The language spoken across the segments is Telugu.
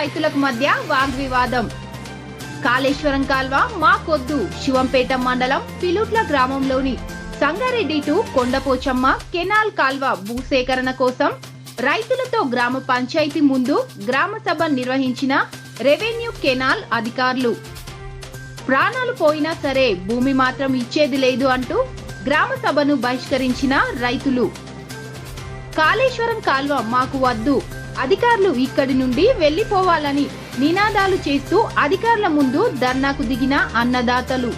రైతులకు మధ్య వాగ్వివాదం. కాళేశ్వరం కాల్వ మాకొద్దు. శివంపేట మండలం పిలుట్ల గ్రామంలోని సంగారెడ్డి టు కొండపోచమ్మ కెనాల్ కాల్వ భూసేకరణ కోసం రైతులతో గ్రామ పంచాయతీ ముందు గ్రామ సభ నిర్వహించిన రెవెన్యూ కెనాల్ అధికారులు. ప్రాణాలు పోయినా సరే భూమి మాత్రం ఇచ్చేది లేదు అంటూ గ్రామ సభను బహిష్కరించిన రైతులు. కాళేశ్వరం కాల్వ మాకు వద్దు, అధికారులు ఇక్కడి నుండి వెళ్లిపోవాలని నినాదాలు చేస్తూ అధికారుల ముందు ధర్నాకు దిగిన అన్నదాతలు.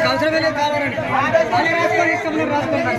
అవసరమే కావాలండి రాసుకోండి.